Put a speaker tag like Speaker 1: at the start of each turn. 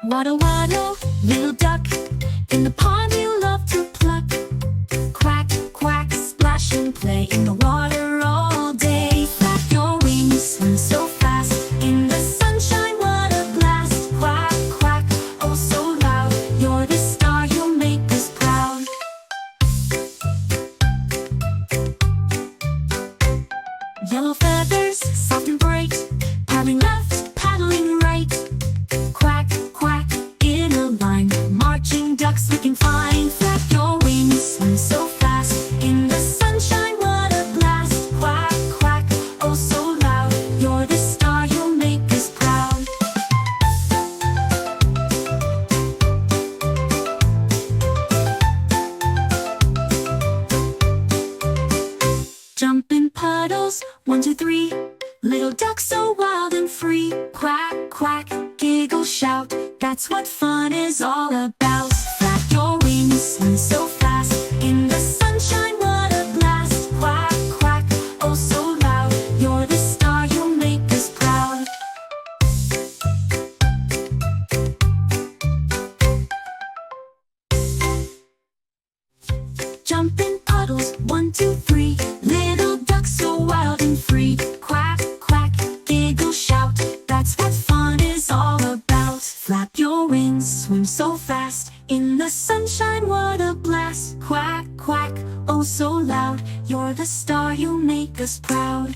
Speaker 1: Waddle waddle, little duck, in the pond you love to pluck. Quack, quack, splash and play in the water all day. Flap your wings, swim so fast, in the sunshine what a blast. Quack, quack, oh so loud, you're the star, you'll make us proud. Yellow feathers, soft and bright, paddling left, paddling right. Quack, quack, in a line, marching ducks looking fine. Flap your wings, swim so fast, in the sunshine what a blast. Quack, quack, oh so loud, you're the star, you'll make us proud. Jump in puddles, 1, 2, 3. Little duck so wild and free. Quack, quack, giggle, shout, that's what fun is all about. Flap your wings, swim so fast, in the sunshine what a blast. Quack, quack, oh so loud, you're the star, you'll make us proud. Jump in puddles, 1, 2, 3. Little duck so wild and free. Quack, quack, giggle, shout, that's what fun is all about. Flap your wings, swim so fast, in the sunshine what a blast. Quack, quack, oh so loud, you're the star, you'll make us proud.